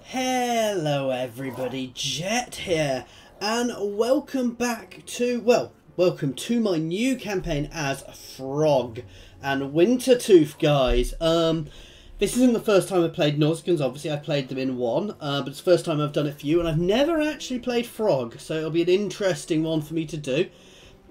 Hello everybody, Jet here, and welcome back to, welcome to my new campaign as Throgg and Wintertooth, guys. This isn't the first time I've played Norscans. Obviously I played them in one, but it's the first time I've done it for you, and I've never actually played Throgg, so it'll be an interesting one for me to do.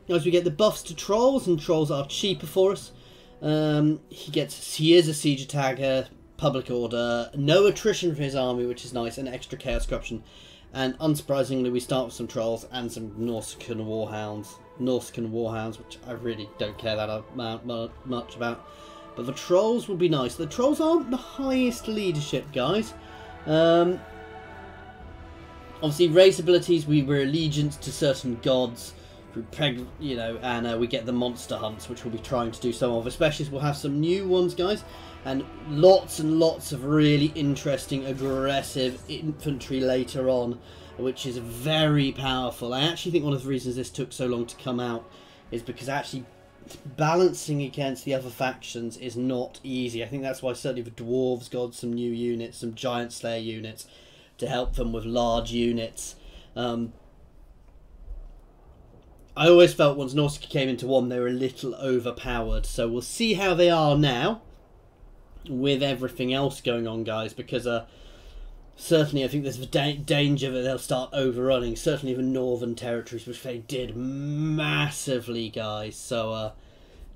As we get the buffs to trolls, and trolls are cheaper for us. He is a siege attacker, public order, no attrition for his army, which is nice, and extra chaos corruption. And unsurprisingly, we start with some trolls and some Norscan warhounds, which I really don't care that much about. But the trolls will be nice. The trolls aren't the highest leadership, guys. Obviously, race abilities, we were allegiance to certain gods. And we get the monster hunts, which we'll be trying to do some of. Especially as we'll have some new ones, guys, and lots of really interesting, aggressive infantry later on, which is very powerful. I actually think one of the reasons this took so long to come out is because actually balancing against the other factions is not easy. I think that's why certainly the dwarves got some new units, some giant slayer units, to help them with large units. I always felt once Norsca came into one, they were a little overpowered. So we'll see how they are now with everything else going on, guys. Because certainly I think there's the danger that they'll start overrunning. Certainly the northern territories, which they did massively, guys. So,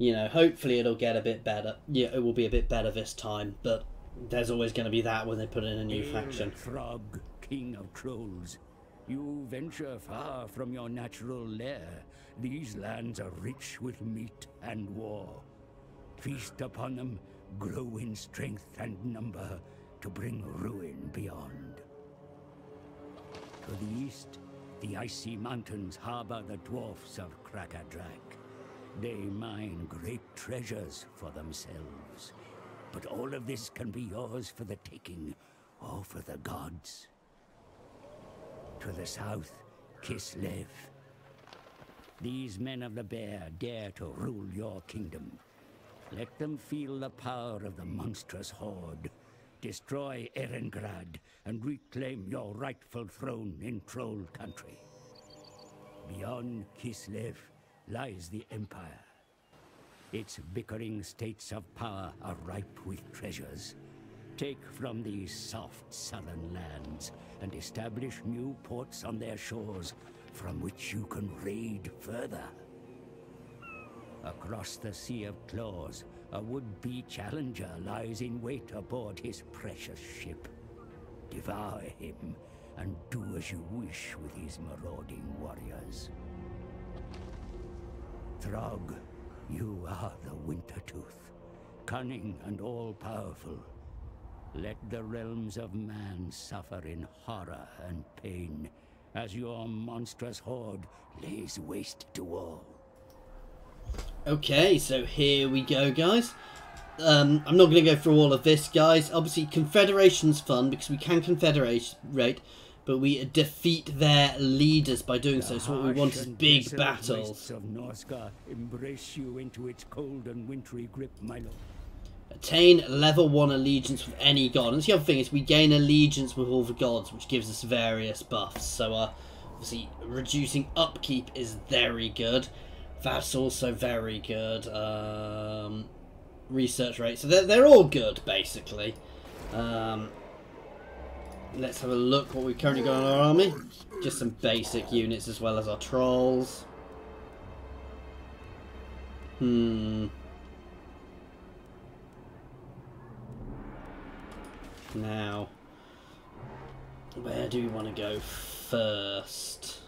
hopefully it'll get a bit better. Yeah, it will be a bit better this time. But there's always going to be that when they put in a new faction. Throgg, king of trolls. You venture far from your natural lair. These lands are rich with meat and war. Feast upon them, grow in strength and number to bring ruin beyond. To the east, the icy mountains harbor the dwarfs of Krakadrak. They mine great treasures for themselves. But all of this can be yours for the taking, or for the gods. To the south, Conclave. These men of the Bear dare to rule your kingdom. Let them feel the power of the monstrous horde. Destroy Erengrad and reclaim your rightful throne in Troll country. Beyond Conclave lies the Empire. Its bickering states of power are ripe with treasures. Take from these soft southern lands and establish new ports on their shores from which you can raid further. Across the Sea of Claws, a would-be challenger lies in wait aboard his precious ship. Devour him and do as you wish with his marauding warriors. Throgg, you are the Wintertooth, cunning and all-powerful. Let the realms of man suffer in horror and pain as your monstrous horde lays waste to all. Okay, so here we go, guys. I'm not going to go through all of this, guys. Obviously, Confederation's fun because we can confederate, but we defeat their leaders by doing so. So what we want is big battles. Of Norsca embrace you into its cold and wintry grip, my lord. Attain level 1 allegiance with any god. And the other thing is we gain allegiance with all the gods, which gives us various buffs. So obviously reducing upkeep is very good. That's also very good. Research rate. So they're all good, basically. Let's have a look what we've currently got in our army. Just some basic units as well as our trolls. Now, where do we want to go first?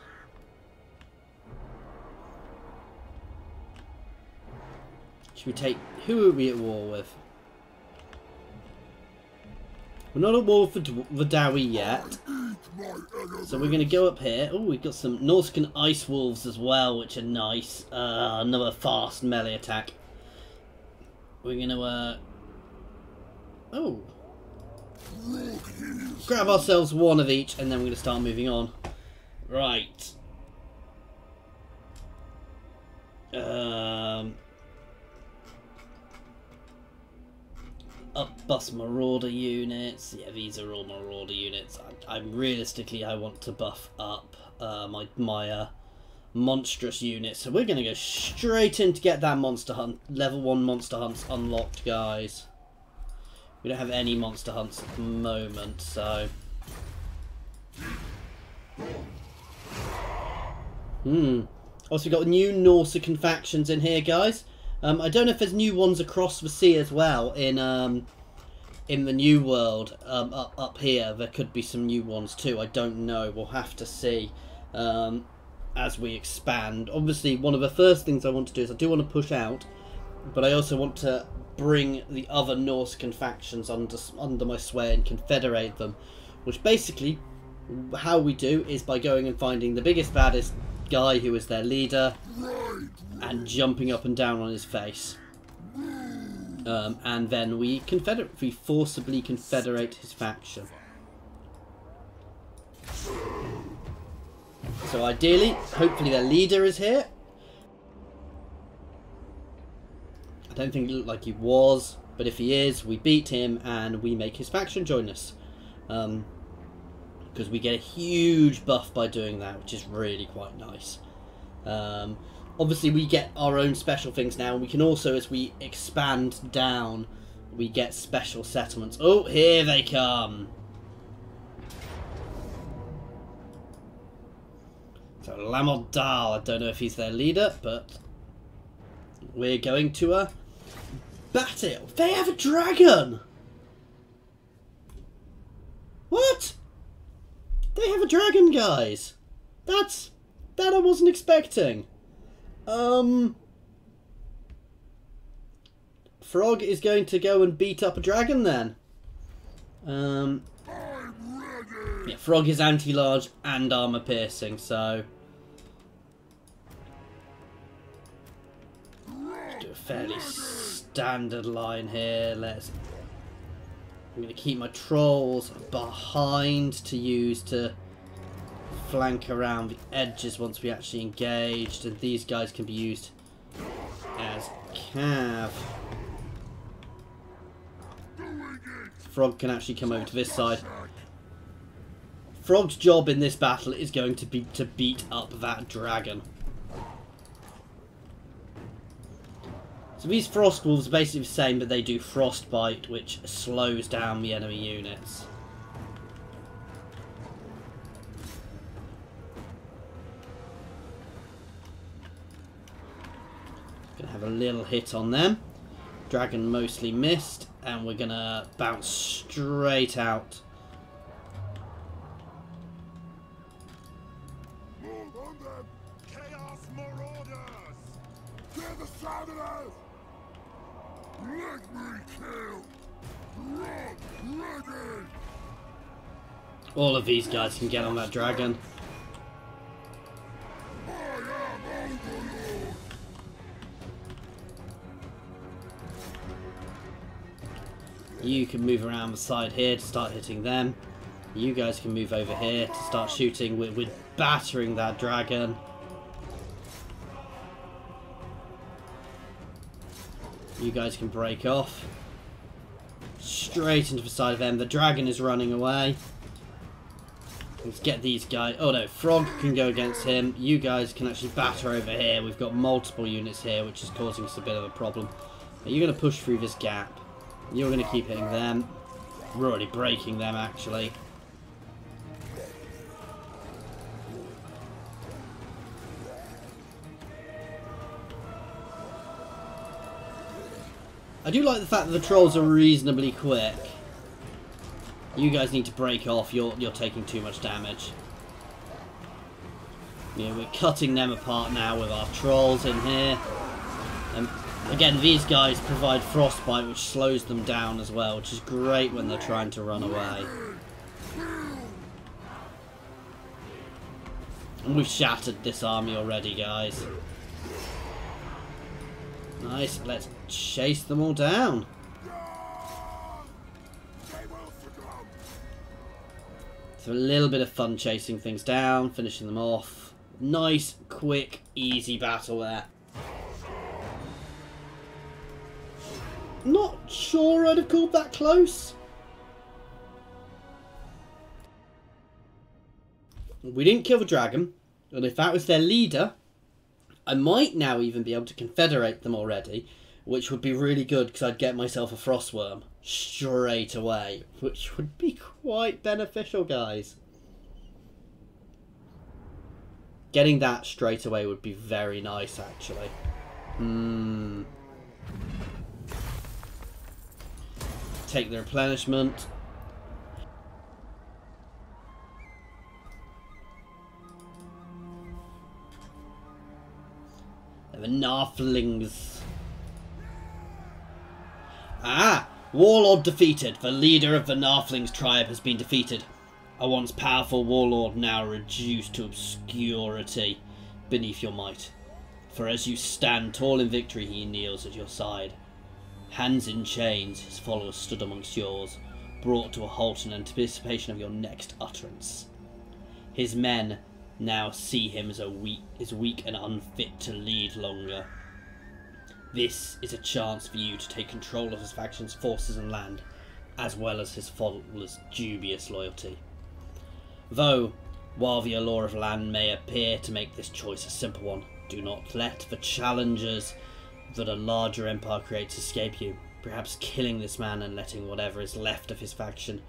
Should we take... Who are we at war with? We're not at war with the Dowie yet. So we're going to go up here. Oh, we've got some Norscan Ice Wolves as well, which are nice. Another fast melee attack. We're going to... Oh. Grab ourselves one of each, and then we're going to start moving on. Right. up bus Marauder units. Yeah, these are all Marauder units. Realistically, I want to buff up my monstrous unit. So we're going to go straight in to get that monster hunt. Level 1 monster hunts unlocked, guys. We don't have any monster hunts at the moment, so... Also, we've got new Norsca factions in here, guys. I don't know if there's new ones across the sea as well in the new world. Up here, there could be some new ones too. I don't know. We'll have to see as we expand. Obviously, one of the first things I want to do is I do want to push out, but I also want to bring the other Norscan factions under my sway and confederate them, which basically how we do is by going and finding the biggest, baddest guy who is their leader and jumping up and down on his face. And then we forcibly confederate his faction. So ideally, hopefully their leader is here. I don't think it looked like he was, but if he is, we beat him and we make his faction join us. Because we get a huge buff by doing that, which is really quite nice. Obviously, we get our own special things now. We can also, as we expand down, we get special settlements. Oh, here they come! So, Lamodal, I don't know if he's their leader, but we're going to battle. They have a dragon! What? They have a dragon, guys! That I wasn't expecting. Throgg is going to go and beat up a dragon then. Yeah, Throgg is anti-large and armor piercing, so let's do a fairly standard line here. I'm going to keep my trolls behind to use to flank around the edges once we actually engaged, and these guys can be used as cav. Throgg can actually come over to this side. Throgg's job in this battle is going to be to beat up that dragon. So these frost wolves are basically the same, but they do frostbite, which slows down the enemy units. Gonna have a little hit on them. Dragon mostly missed, and we're gonna bounce straight out. Move on them! Chaos Marauders! Hear the sound of us! Let me kill! Ready! All of these guys can get on that dragon. I am Overlord! You can move around the side here to start hitting them. You guys can move over here to start shooting. We're battering that dragon. You guys can break off. Straight into the side of them. The dragon is running away. Let's get these guys. Oh no, Throgg can go against him. You guys can actually batter over here. We've got multiple units here, which is causing us a bit of a problem. Are you going to push through this gap? You're going to keep hitting them. We're already breaking them, actually. I do like the fact that the trolls are reasonably quick. You guys need to break off. You're taking too much damage. Yeah, we're cutting them apart now with our trolls in here. Again, these guys provide frostbite, which slows them down as well, which is great when they're trying to run away. And we've shattered this army already, guys. Nice, let's chase them all down. So a little bit of fun chasing things down, finishing them off. Nice, quick, easy battle there. Not sure I'd have called that close. We didn't kill the dragon, and if that was their leader, I might now even be able to confederate them already, which would be really good because I'd get myself a frostworm straight away, which would be quite beneficial, guys. Getting that straight away would be very nice, actually. Take the replenishment. And the Narflings. Ah! Warlord defeated. The leader of the Narflings tribe has been defeated. A once powerful warlord now reduced to obscurity beneath your might. For as you stand tall in victory, he kneels at your side. Hands in chains, his followers stood amongst yours, brought to a halt in anticipation of your next utterance. His men now see him as weak and unfit to lead longer. This is a chance for you to take control of his faction's forces and land, as well as his followers' dubious loyalty. Though, while the allure of land may appear to make this choice a simple one, do not let the challenges that a larger empire creates escape you. Perhaps killing this man and letting whatever is left of his faction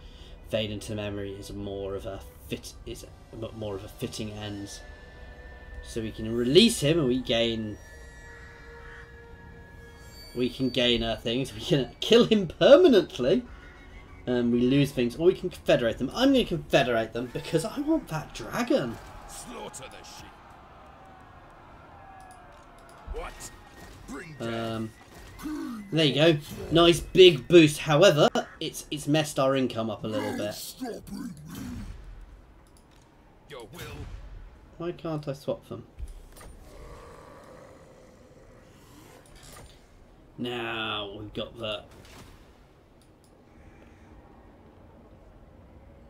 fade into memory is more of a fitting end. So we can release him, and we can gain our things. We can kill him permanently. And we lose things, or we can confederate them. I'm going to confederate them because I want that dragon. Slaughter the sheep. What? Bring down. There you go. Nice big boost. However, it's messed our income up a little bit. Your will. Why can't I swap them? Now we've got the.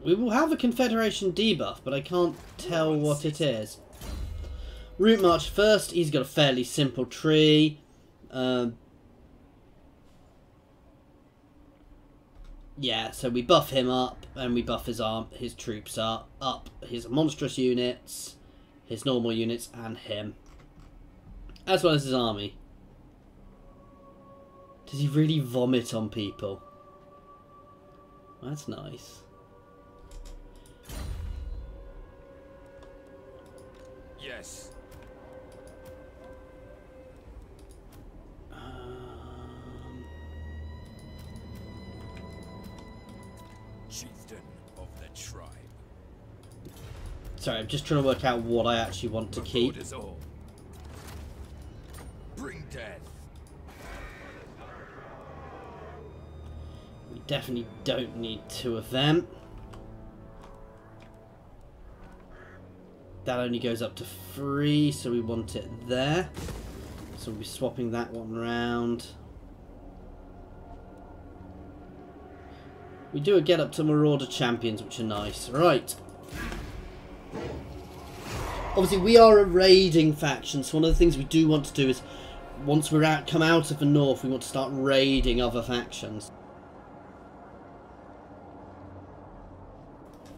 We will have a Confederation debuff, but I can't tell what it is. Route March first, he's got a fairly simple tree. Yeah, so we buff him up, and we buff his troops up, his monstrous units, his normal units, and him. As well as his army. Does he really vomit on people? That's nice. Yes. Chieftain of the tribe. Sorry, I'm just trying to work out what I actually want to keep. Bring death. We definitely don't need 2 of them. That only goes up to 3, so we want it there. So we'll be swapping that one round. We do get up to Marauder Champions, which are nice. Right. Obviously, we are a raiding faction, so one of the things we do want to do is, once we're come out of the north, we want to start raiding other factions.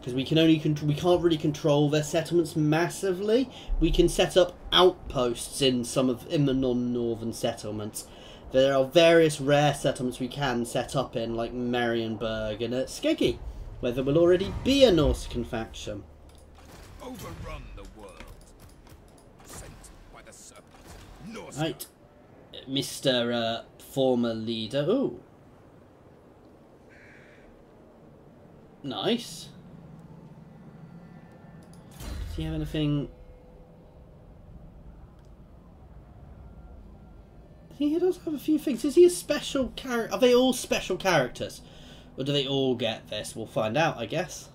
Because we can't really control their settlements massively. We can set up outposts in the non-northern settlements. There are various rare settlements we can set up in, like Marienburg and at Skeggy, where there will already be a Norscan faction. Overrun the world. Sent by the serpent. Norsca. Right, Mr. Former leader. Ooh, nice. Does he have anything? I think he does have a few things. Is he a special character? Are they all special characters? Or do they all get this? We'll find out, I guess.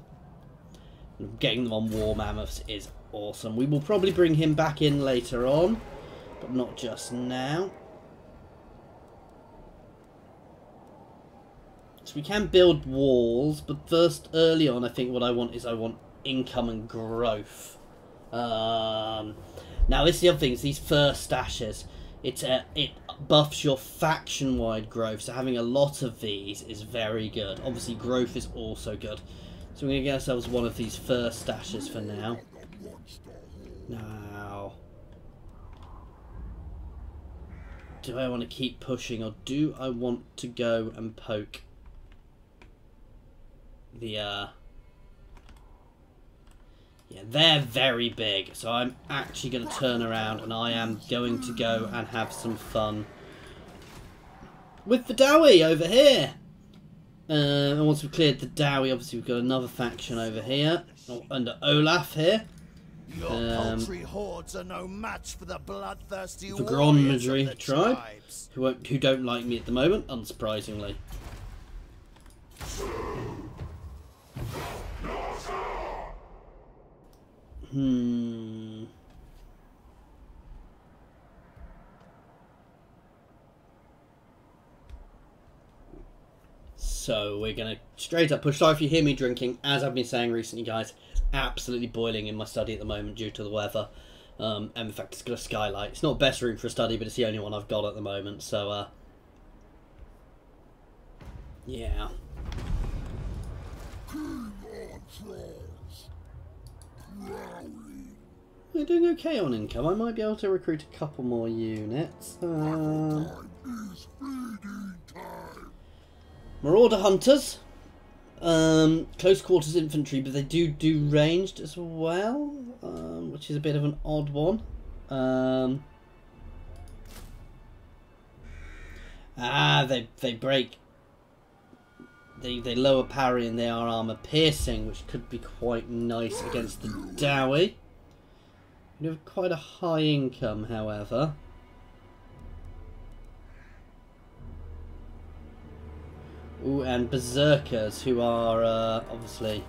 Getting them on War Mammoths is awesome. We will probably bring him back in later on, but not just now. So we can build walls, but first, early on, I think what I want is income and growth. Now this is the other thing, is these first stashes. it buffs your faction-wide growth, so having a lot of these is very good. Obviously, growth is also good. So we're going to get ourselves one of these first stashes for now. Now, do I want to keep pushing, or do I want to go and poke the yeah, they're very big, so I'm actually going to turn around and I am going to go and have some fun with the Dowie over here. And once we've cleared the Dowie, obviously we've got another faction over here, under Olaf here. Your poultry hordes are no match for the bloodthirsty The warriors of Gronmadry the tribe, tribes. who don't like me at the moment, unsurprisingly. So we're going to straight up push. Sorry if you hear me drinking. As I've been saying recently, guys, absolutely boiling in my study at the moment due to the weather. And the fact it's got a skylight. It's not the best room for a study, but it's the only one I've got at the moment. So, yeah. We're doing okay on income. I might be able to recruit a couple more units. Marauder hunters, close quarters infantry, but they do ranged as well, which is a bit of an odd one. They break. They lower parry and they are armor piercing, which could be quite nice against the Dowie. We have quite a high income, however. Ooh, and berserkers, who are obviously...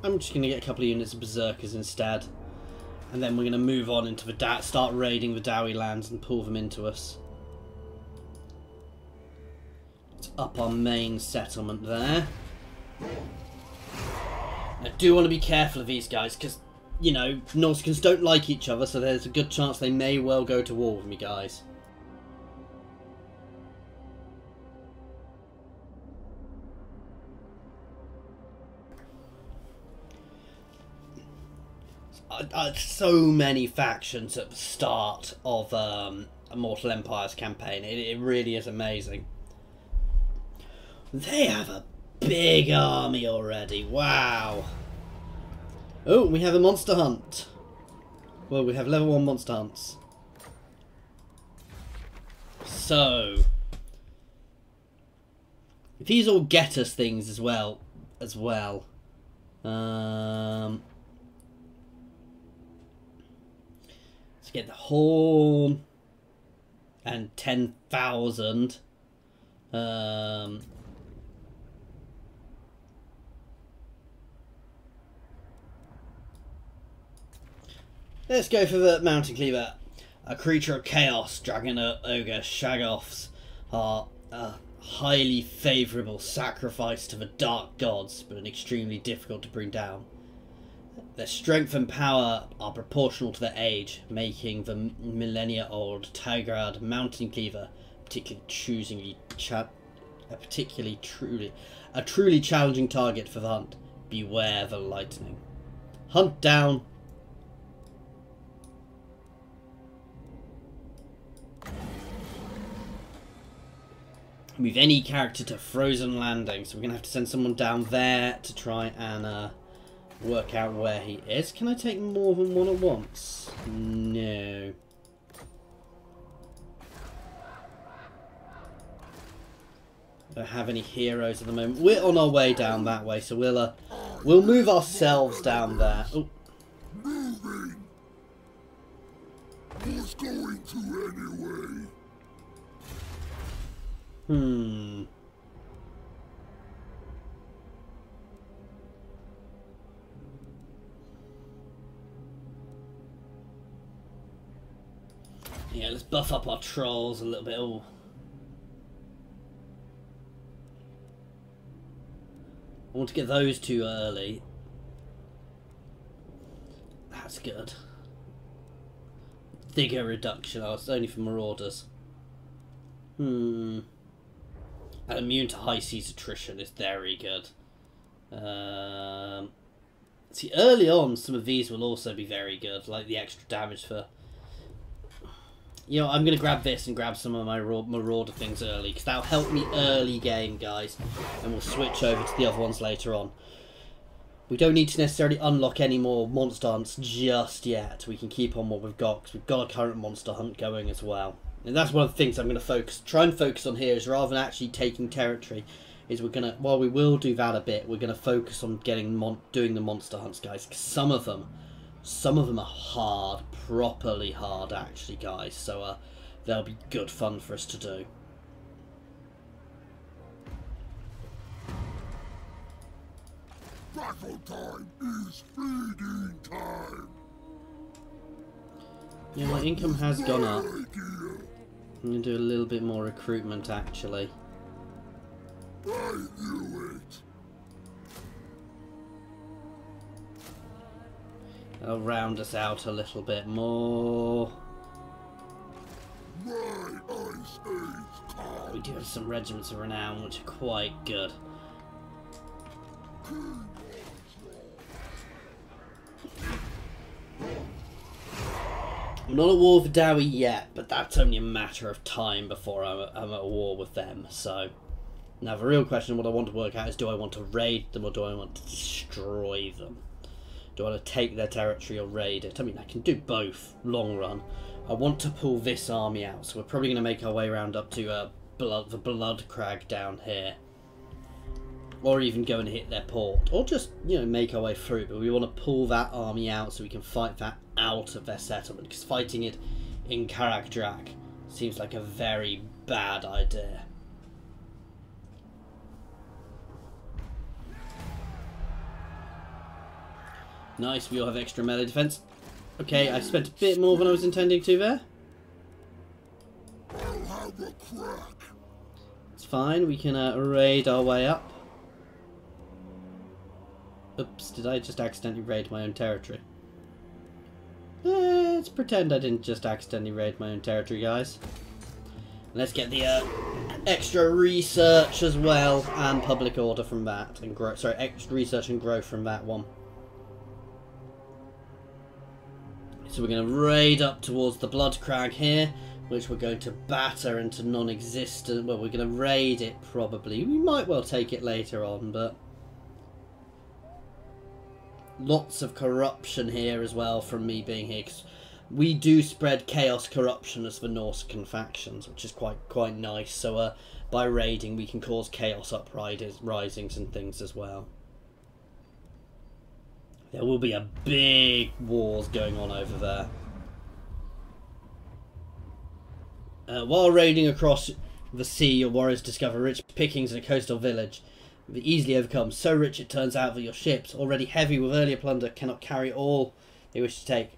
I'm just going to get a couple of units of berserkers instead, and then we're going to move on into the start raiding the Dowie lands and pull them into us. Let's up our main settlement there. I do want to be careful of these guys because, you know, Norscans don't like each other, so there's a good chance they may well go to war with me, guys. So many factions at the start of a Mortal Empires campaign. It really is amazing. They have a big army already. Wow. Oh, we have a monster hunt. Well, we have level 1 monster hunts. So, if these all get us things as well. Let's get the horn and 10,000. Let's go for the Mountain Cleaver. A creature of chaos, dragon, ogre, shagoths are a highly favourable sacrifice to the dark gods, but extremely difficult to bring down. Their strength and power are proportional to their age, making the millennia-old Tigrad Mountain Cleaver a truly challenging target for the hunt. Beware the lightning. Hunt down. Move any character to Frozen Landing, so we're going to have to send someone down there to try and work out where he is. Can I take more than one at once? No. I don't have any heroes at the moment. We're on our way down that way, so we'll move ourselves down there. Oh. Moving. Who's going to anyway? Yeah, let's buff up our trolls a little bit. Oh. I want to get those two early. That's good. Vigor reduction. Oh, it's only for marauders. And immune to high seas attrition is very good. See, early on, some of these will also be very good, like the extra damage for... You know, I'm going to grab this and grab some of my marauder things early, because that'll help me early game, guys. And we'll switch over to the other ones later on. We don't need to necessarily unlock any more monster hunts just yet. We can keep on what we've got, because we've got a current monster hunt going as well. And that's one of the things I'm going to try and focus on here, is rather than actually taking territory, is we're going to, while we will do that a bit, we're going to focus on doing the monster hunts, guys. Because some of them are hard, properly hard, actually, guys. So they'll be good fun for us to do. Battle time is feeding time. Yeah, my income has gone up. I'm going to do a little bit more recruitment, actually. I knew it. That'll round us out a little bit more. My ice age comes. We do have some regiments of renown, which are quite good. I'm not at war with Dowie yet, but that's only a matter of time before I'm at war with them. So now the real question, what I want to work out, is do I want to raid them or do I want to destroy them? Do I want to take their territory or raid it? I mean, I can do both, long run. I want to pull this army out, so we're probably going to make our way around up to the Blood Crag down here. Or even go and hit their port. Or just, you know, make our way through. But we want to pull that army out so we can fight that out of their settlement. Because fighting it in Karak-Drak seems like a very bad idea. Nice, we all have extra melee defense. Okay, I spent a bit more than I was intending to there. I'll have a crack. It's fine, we can raid our way up. Oops, did I just accidentally raid my own territory? Let's pretend I didn't just accidentally raid my own territory, guys. Let's get the extra research as well, and public order from that, and extra research and growth from that one. So we're going to raid up towards the Blood Crag here, which we're going to batter into non-existent. Well, we're going to raid it probably. We might well take it later on, but lots of corruption here as well from me being here, because we do spread chaos corruption as the Norscan factions, which is quite nice. So by raiding we can cause chaos uprisings and things as well. There will be a big wars going on over there. While raiding across the sea, your warriors discover rich pickings in a coastal village. They easily overcome. So rich it turns out that your ships, already heavy with earlier plunder, cannot carry all they wish to take.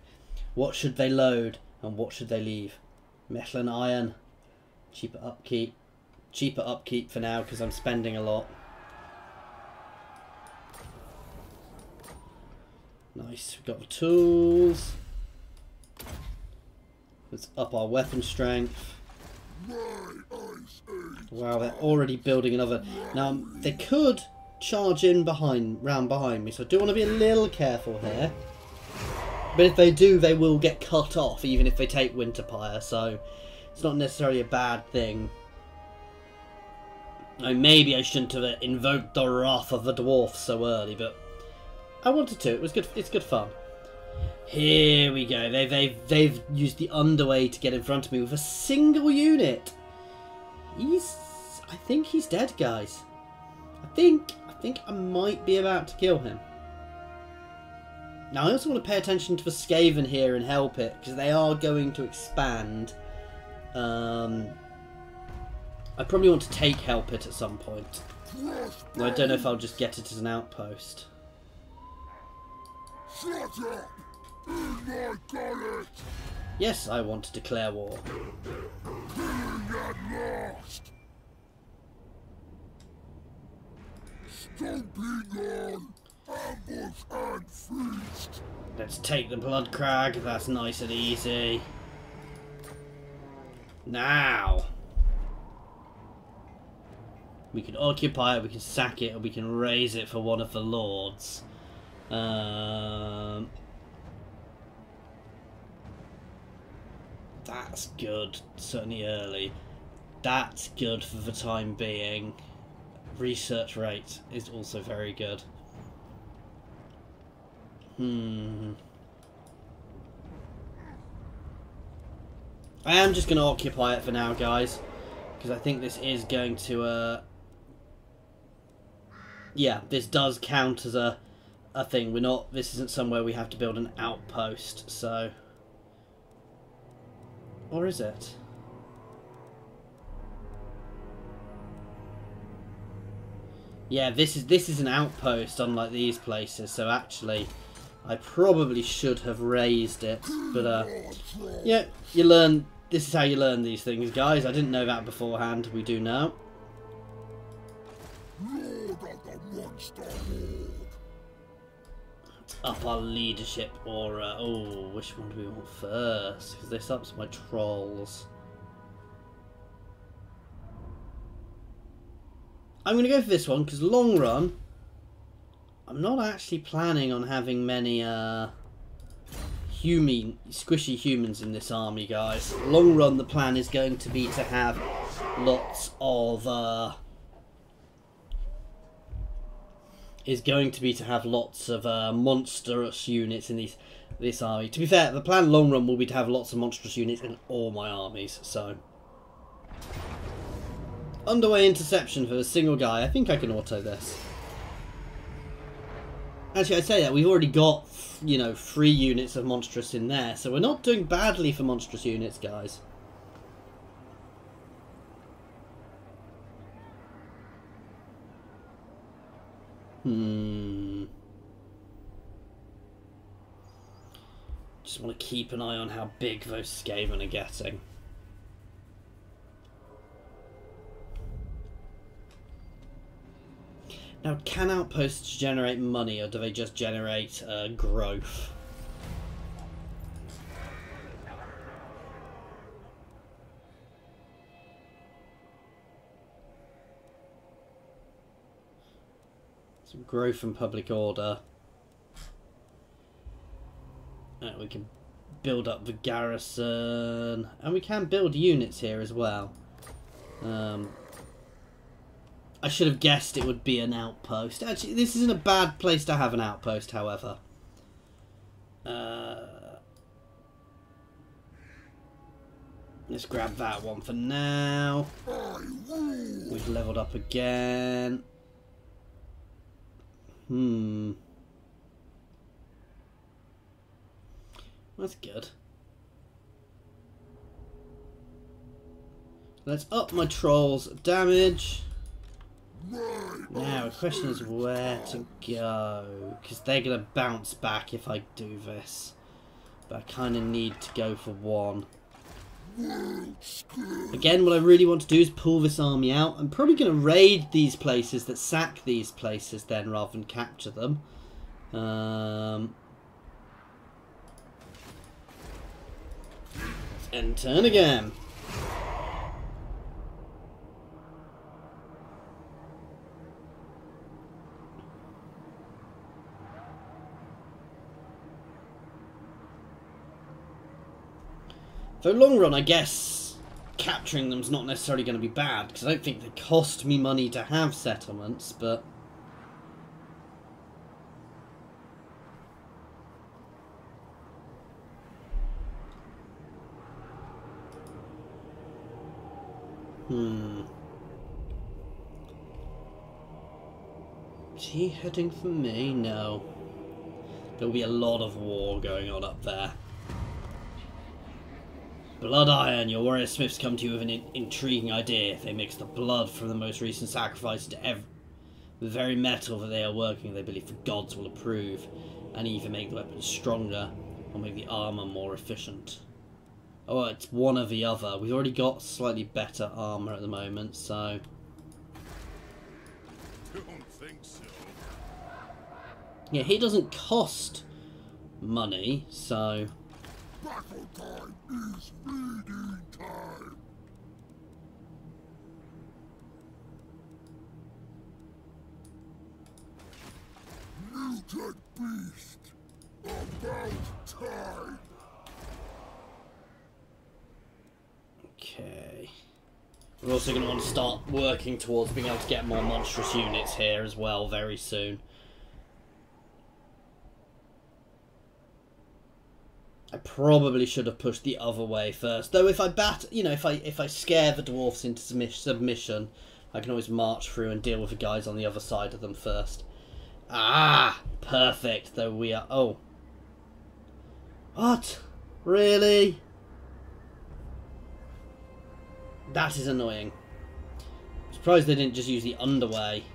What should they load and what should they leave? Metal and iron. Cheaper upkeep. Cheaper upkeep for now because I'm spending a lot. Nice, we've got the tools. Let's up our weapon strength. Wow, they're already building another. Now, they could charge in round behind me, so I do want to be a little careful here. But if they do, they will get cut off, even if they take Winterpire, so it's not necessarily a bad thing. Maybe I shouldn't have invoked the wrath of the dwarf so early, but I wanted to. It was good. It's good fun. Here we go. They've used the underway to get in front of me with a single unit. I think he's dead, guys. I think I might be about to kill him. Now I also want to pay attention to the Skaven here and help it, because they are going to expand. I probably want to take help it at some point. I don't know if I'll just get it as an outpost. Shut up! I got it! Yes, I want to declare war. Killing at last! Stomping on! Ambush and feast. Let's take the blood crag. That's nice and easy. Now we can occupy it, we can sack it, or we can raise it for one of the lords. That's good, certainly early. That's good for the time being. Research rate is also very good. I am just going to occupy it for now, guys, because I think this is going to, yeah, this does count as a thing. We're not, this isn't somewhere we have to build an outpost, so, or is it? Yeah, this is an outpost, unlike these places, so actually I probably should have raised it, but yeah, you learn. This is how you learn these things, guys. I didn't know that beforehand. We do now. Up our leadership aura. Oh, which one do we want first? Because this ups my trolls. I'm going to go for this one, because long run, I'm not actually planning on having many squishy humans in this army, guys. Long run, the plan is going to be to have lots of monstrous units in this army. To be fair, the plan long run will be to have lots of monstrous units in all my armies. So, underway interception for a single guy. I think I can auto this. Actually, I'd say that we've already got, you know, 3 units of monstrous in there, so we're not doing badly for monstrous units, guys. Just want to keep an eye on how big those Skaven are getting. Now, can outposts generate money, or do they just generate growth? Some growth and public order. We can build up the garrison, and we can build units here as well. I should have guessed it would be an outpost. Actually, this isn't a bad place to have an outpost, however. Let's grab that one for now. We've leveled up again. That's good. Let's up my trolls' damage. Now, the question is where to go, because they're going to bounce back if I do this. But I kind of need to go for one. Again, what I really want to do is pull this army out. I'm probably going to raid these places that sack these places then, rather than capture them. And turn again. For long run, I guess capturing them's not necessarily going to be bad, because I don't think they cost me money to have settlements, but is he heading for me? No. There'll be a lot of war going on up there. Blood Iron, your warrior smiths come to you with an intriguing idea. If they mix the blood from the most recent sacrifice into the very metal that they are working, they believe the gods will approve, and either make the weapons stronger or make the armour more efficient. Oh, it's one or the other. We've already got slightly better armour at the moment, so... Don't think so. Yeah, he doesn't cost money, so... Battle time is feeding time. Mutant beast, about time. Okay. We're also going to want to start working towards being able to get more monstrous units here as well very soon. I probably should have pushed the other way first. Though if I if I scare the dwarfs into submission, I can always march through and deal with the guys on the other side of them first. Ah, perfect. Though we are... Oh. What? Really? That is annoying. I'm surprised they didn't just use the underway.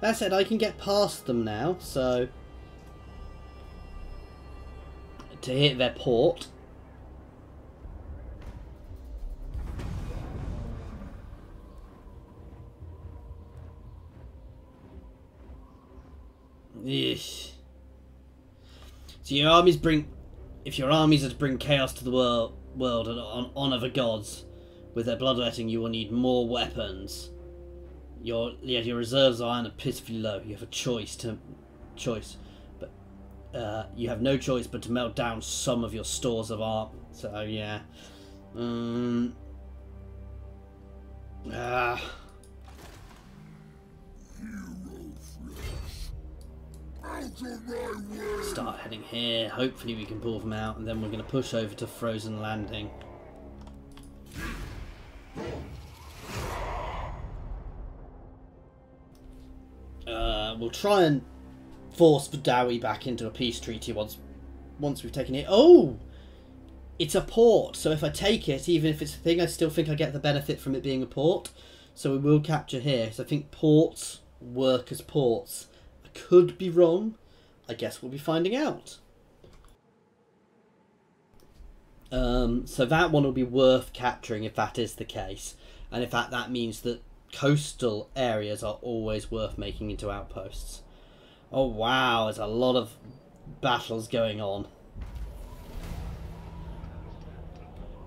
That said, I can get past them now, so... to hit their port. Eesh. So your armies bring... If your armies are to bring chaos to the world and honour the gods with their bloodletting, you will need more weapons. Your reserves are pitifully low. You have a choice, but you have no choice but to melt down some of your stores of art. So yeah, start heading here. Hopefully we can pull them out, and then we're going to push over to Frozen Landing. We'll try and force Badawi back into a peace treaty once we've taken it. Oh! It's a port, so if I take it, even if it's a thing, I still think I get the benefit from it being a port. So we will capture here. So I think ports work as ports. I could be wrong. I guess we'll be finding out. So that one will be worth capturing if that is the case. And in fact, that means that coastal areas are always worth making into outposts. Oh wow, there's a lot of battles going on.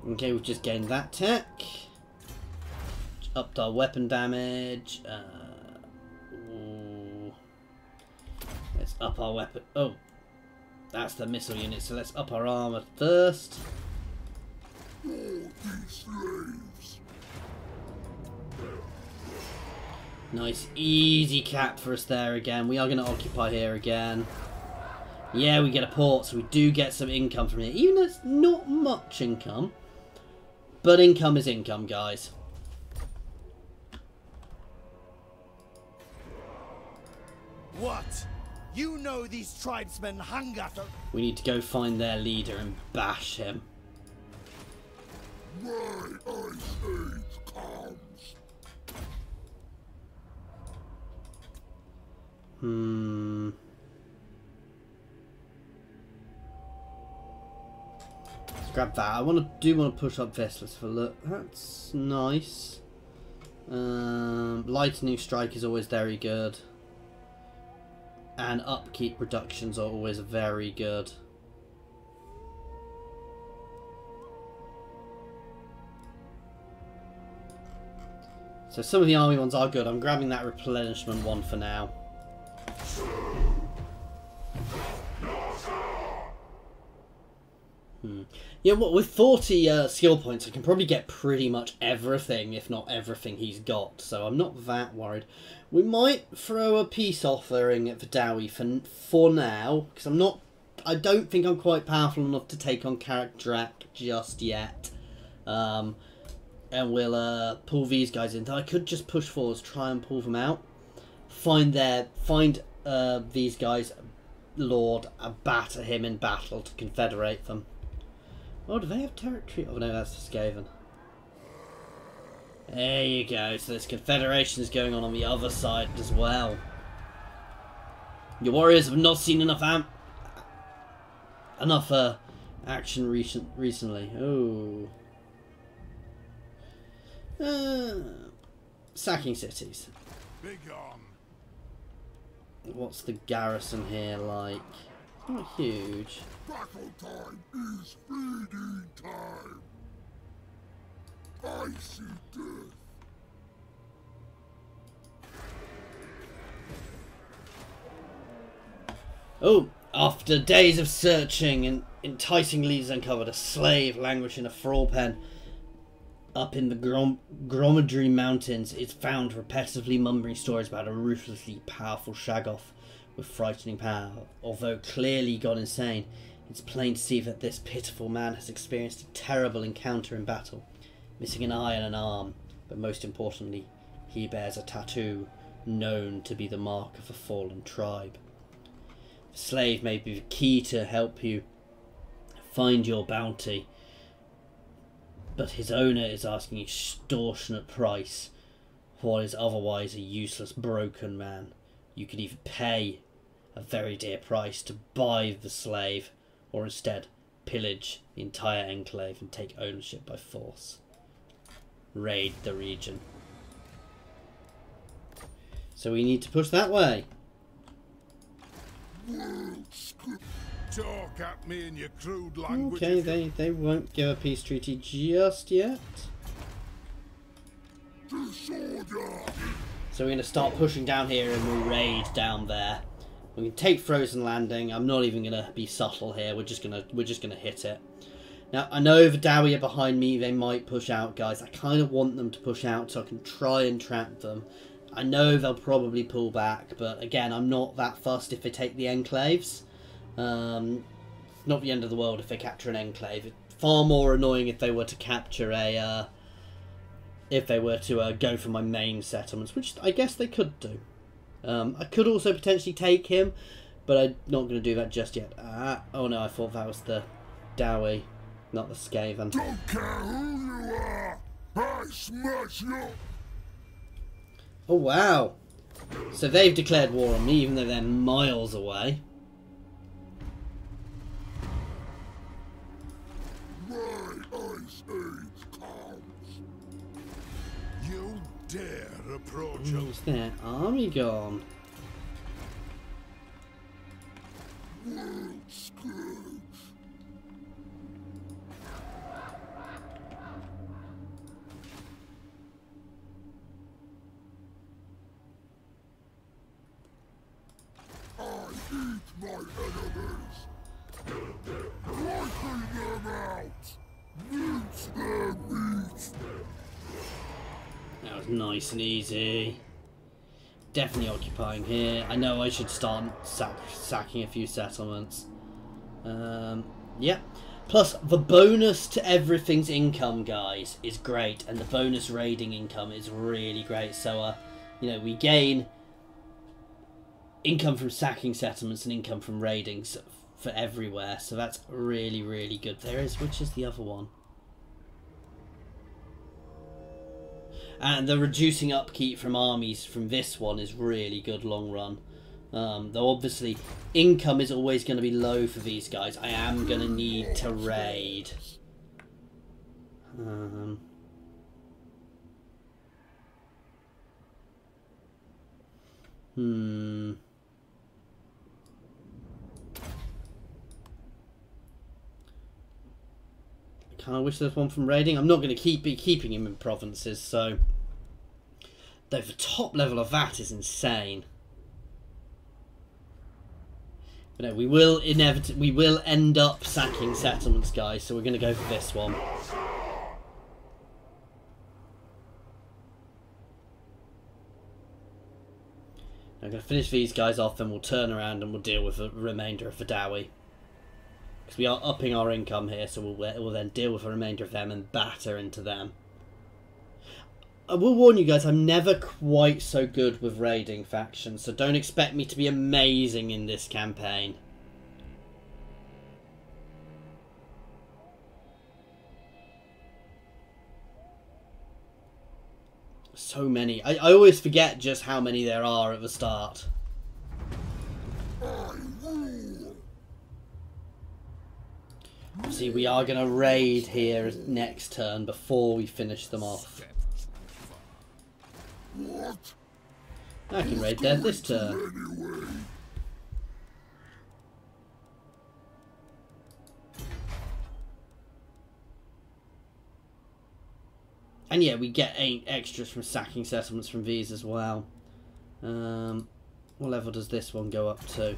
Okay, we've just gained that tech. Upped our weapon damage. Ooh. Let's up our weapon. Oh, that's the missile unit, so let's up our armour first. Nice, easy cap for us there again. We are going to occupy here again. Yeah, we get a port, so we do get some income from here. Even though it's not much income. But income is income, guys. What? You know these tribesmen hunger for... We need to go find their leader and bash him. My ice age comes. Let's grab that. I want to push up this. Let's have a look. That's nice. Lightning strike is always very good, and upkeep reductions are always very good. So some of the army ones are good. I'm grabbing that replenishment one for now. Yeah, well, with 40 skill points, I can probably get pretty much everything, if not everything he's got. So I'm not that worried. We might throw a peace offering at Vidawi for now, because I don't think I'm quite powerful enough to take on Karak just yet. And we'll pull these guys in. I could just push forwards, try and pull them out. Find these guys, Lord, batter him in battle to confederate them. Oh, do they have territory? Oh no, that's for Skaven. There you go. So there's confederations going on the other side as well. Your warriors have not seen enough action recently. Oh. Sacking cities. Big on. what's the garrison here like? It's not huge. Battle time is feeding time. Icy death. Oh, after days of searching and enticing leads uncovered, a slave languished in a thrall pen up in the Grommadry Mountains is found repetitively mumbling stories about a ruthlessly powerful Shaggoth with frightening power. Although clearly gone insane, it's plain to see that this pitiful man has experienced a terrible encounter in battle, missing an eye and an arm, but most importantly, he bears a tattoo known to be the mark of a fallen tribe. The slave may be the key to help you find your bounty, but his owner is asking an extortionate price for what is otherwise a useless broken man. You could either pay a very dear price to buy the slave, or instead pillage the entire enclave and take ownership by force. Raid the region. So we need to push that way. Talk at me in your crude language. Okay, they won't give a peace treaty just yet. Disorder. So we're going to start pushing down here and we'll raid down there. We can take Frozen Landing. I'm not even going to be subtle here. We're just gonna hit it. Now I know the Dowie are behind me. They might push out, guys. I kind of want them to push out so I can try and trap them. I know they'll probably pull back, but again, I'm not that fussed if they take the enclaves. Not the end of the world if they capture an enclave. It's far more annoying if they were to capture a, go for my main settlements, which I guess they could do. I could also potentially take him, but I'm not going to do that just yet. Oh no, I thought that was the Dowie, not the Skaven. Don't care who you are. I smash you. Oh wow! So they've declared war on me, even though they're miles away. My ice age comes. You dare approach us? Where's their army gone? World scourge. I eat my enemies. Wiping them out. Rinse their meat. That was nice and easy. Definitely occupying here. I know I should start sacking a few settlements. Yeah. Plus, the bonus to everything's income, guys, is great. And the bonus raiding income is really great. So, you know, we gain income from sacking settlements and income from raidings for everywhere. So that's really, really good. Which is the other one? And the reducing upkeep from armies from this one is really good long run. Though obviously income is always going to be low for these guys. I am going to need to raid. I kind of wish there's one from raiding. I'm not going to be keeping him in provinces, so though the top level of that is insane. But no, we will end up sacking settlements, guys. So we're going to go for this one. I'm going to finish these guys off, then we'll turn around and we'll deal with the remainder of the Dowie. Because we are upping our income here, so we'll then deal with the remainder of them and batter into them. I will warn you guys, I'm never quite so good with raiding factions, so don't expect me to be amazing in this campaign. So many. I always forget just how many there are at the start. See, we are going to raid here next turn before we finish them off. I can raid there this turn. And yeah, we get 8 extras from sacking settlements from these as well. What level does this one go up to?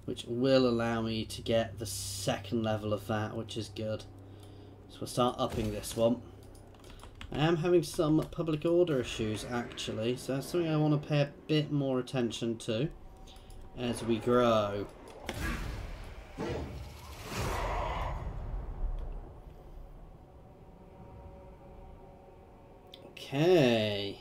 Which will allow me to get the 2nd level of that, which is good. So we'll start upping this one. I am having some public order issues actually, so that's something I want to pay a bit more attention to as we grow. Okay.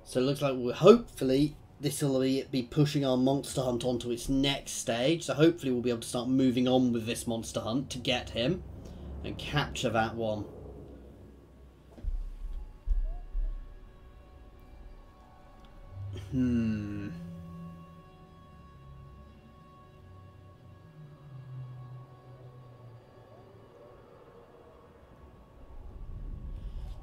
So it looks like hopefully this will be pushing our monster hunt onto its next stage. So hopefully we'll be able to start moving on with this monster hunt to get him and capture that one.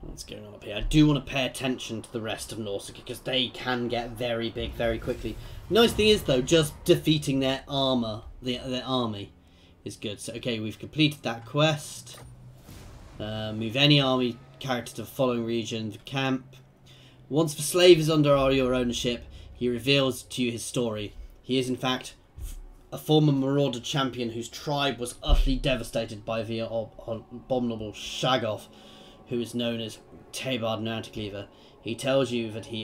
What's going on up here? I do want to pay attention to the rest of Norsca because they can get very big very quickly. Nice thing is though, just defeating their armor, their army, is good. So okay, we've completed that quest. Move any army character to the following region of the camp. Once the slave is under your ownership, he reveals to you his story. He is in fact a former marauder champion whose tribe was utterly devastated by the abominable Shaggoth, who is known as Tabard and Anticleaver. He tells you that he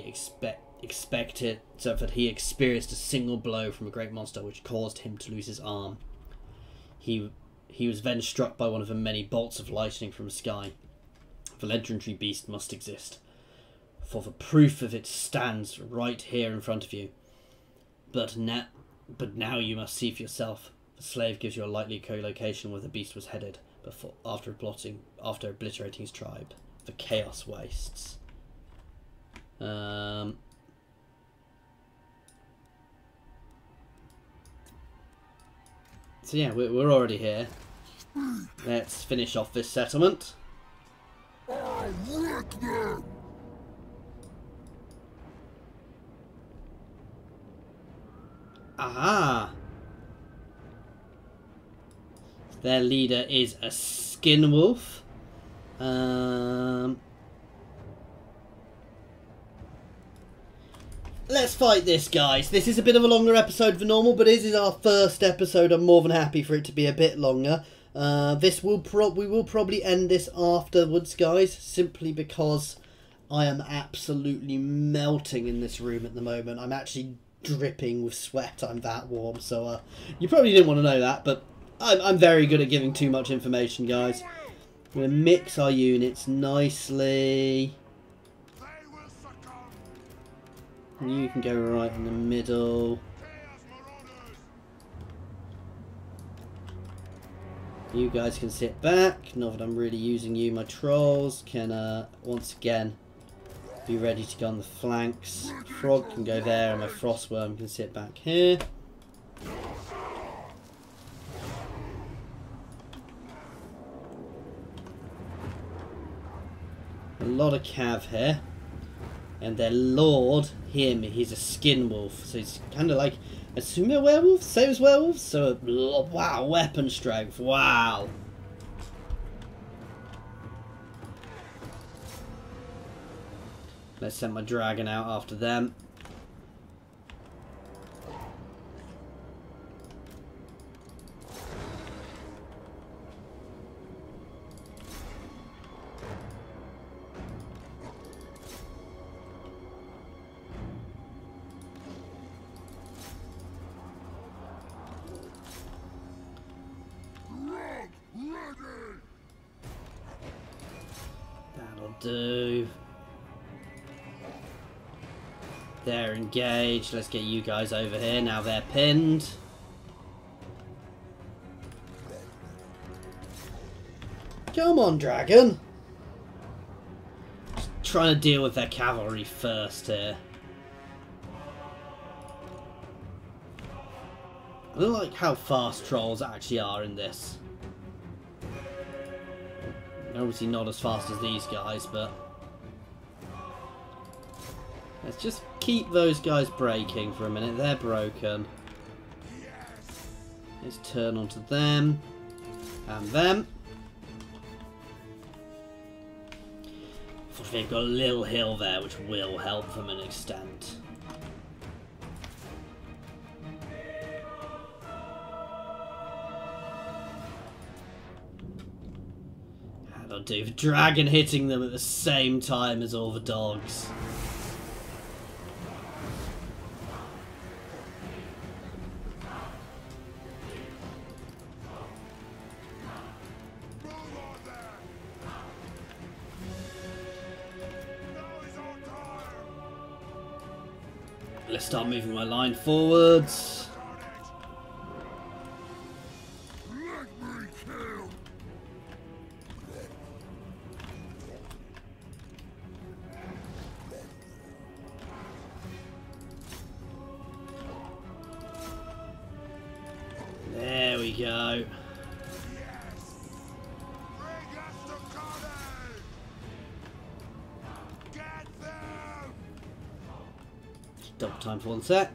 experienced a single blow from a great monster which caused him to lose his arm. He was then struck by one of the many bolts of lightning from the sky. The legendary beast must exist, for the proof of it stands right here in front of you. But now you must see for yourself. The slave gives you a likely co-location where the beast was headed after obliterating his tribe. The Chaos Wastes. So yeah, we're already here. Let's finish off this settlement. Aha! Their leader is a skin wolf. Let's fight this, guys. This is a bit of a longer episode than normal, but this is our first episode. I'm more than happy for it to be a bit longer. We will probably end this afterwards, guys, simply because I am absolutely melting in this room at the moment. I'm actually dripping with sweat. I'm that warm, so you probably didn't want to know that, but I'm very good at giving too much information, guys. I'm going to mix our units nicely. You can go right in the middle. You guys can sit back. Not that I'm really using you. My trolls can, once again, be ready to go on the flanks. Throgg can go there, and my frostworm can sit back here. A lot of cav here. And their lord, he's a skin wolf. So he's kind of like a sumo werewolf, same as werewolves. So, wow, weapon strength, wow. Let's send my dragon out after them. That'll do. They're engaged. Let's get you guys over here. Now they're pinned. Come on, dragon. Just trying to deal with their cavalry first here. I don't like how fast trolls actually are in this. Obviously not as fast as these guys, but let's just keep those guys breaking for a minute. They're broken. Let's turn onto them. And them. They've got a little hill there, which will help them an extent. That'll do. The dragon hitting them at the same time as all the dogs. Let's start moving my line forwards. There we go. Double time for 1 sec.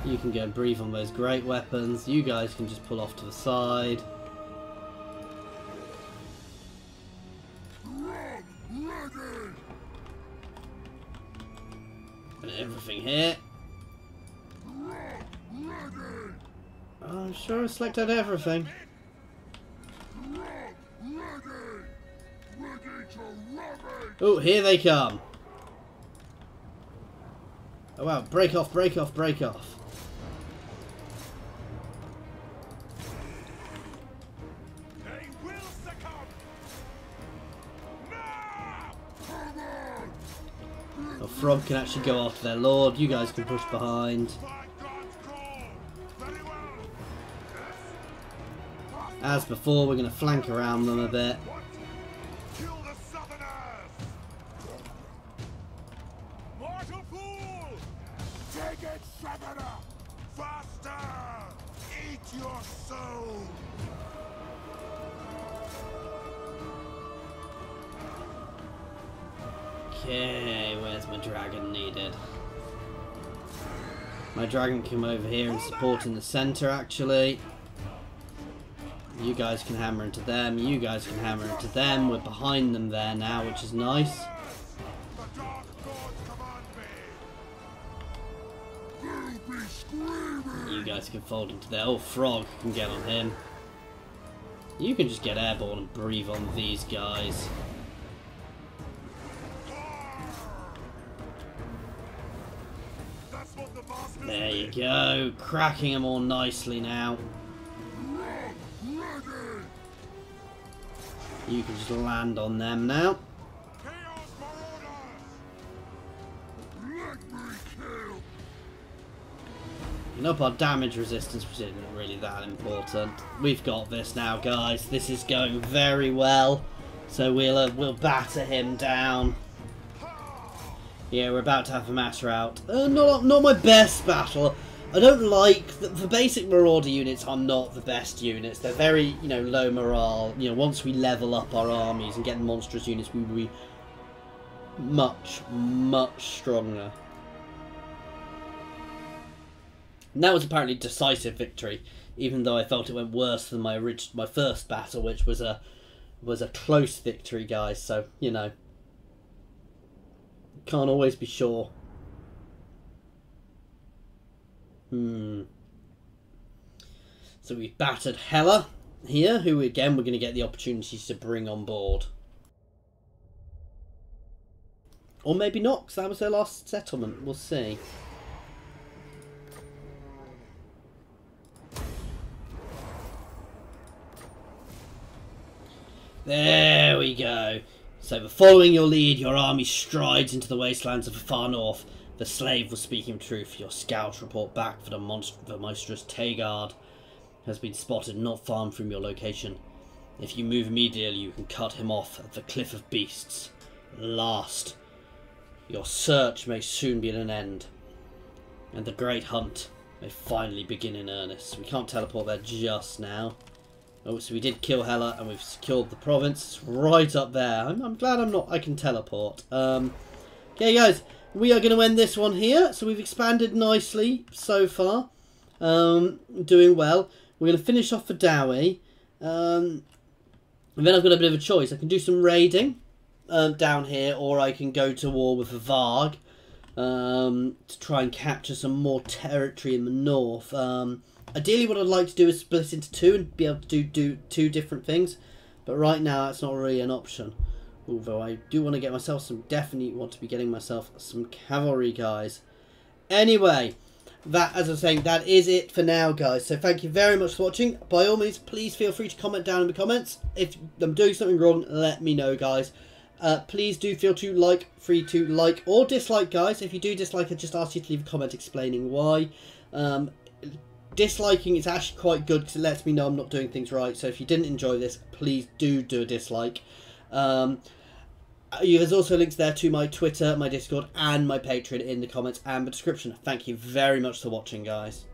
You can go and breathe on those great weapons. You guys can just pull off to the side. And everything here. I'm sure I selected everything. Oh, here they come. Oh wow, break off, break off, break off. They will succumb. Oh, Throgg can actually go after their lord. You guys can push behind. As before, we're going to flank around them a bit. Okay, where's my dragon needed? My dragon can come over here and support in the centre, actually. You guys can hammer into them, you guys can hammer into them. We're behind them there now, which is nice. You guys can fold into there. Oh, Throgg can get on him. You can just get airborne and breathe on these guys. There you go, cracking them all nicely now. You can just land on them now. And up our damage resistance, which isn't really that important. We've got this now, guys. This is going very well. So we'll batter him down. Yeah, we're about to have a matter out. Not my best battle. I don't like the basic Marauder units are not the best units. They're very, low morale. Once we level up our armies and get monstrous units, we will be much, much stronger. And that was apparently decisive victory, even though I felt it went worse than my first battle, which was a close victory, guys. So can't always be sure. So we've battered Hela here, who again we're going to get the opportunities to bring on board. Or maybe not, because that was their last settlement. We'll see. There we go. So, following your lead, your army strides into the wastelands of the far north. The slave was speaking truth. Your scouts report back for the monstrous Tagard has been spotted not far from your location. If you move immediately, you can cut him off at the Cliff of Beasts. Last, your search may soon be at an end, and the great hunt may finally begin in earnest. We can't teleport there just now. Oh, so we did kill Hela, and we've secured the province right up there. I'm glad I can teleport. Okay, guys, we are going to end this one here. So we've expanded nicely so far. Doing well. We're going to finish off for Dowie. And then I've got a bit of a choice. I can do some raiding down here, or I can go to war with the Throgg to try and capture some more territory in the north. Ideally, what I'd like to do is split into two and be able to do two different things. But right now, that's not really an option. Although I do want to get myself some, definitely want to be getting myself some cavalry, guys. Anyway, that, as I was saying, that is it for now, guys. So thank you very much for watching. By all means, please feel free to comment down in the comments. If I'm doing something wrong, let me know, guys. Please do feel free to like or dislike, guys. If you do dislike, I just ask you to leave a comment explaining why. Disliking is actually quite good because it lets me know I'm not doing things right. So if you didn't enjoy this, please do a dislike. There's also links there to my Twitter, my Discord, and my Patreon in the comments and the description. Thank you very much for watching, guys.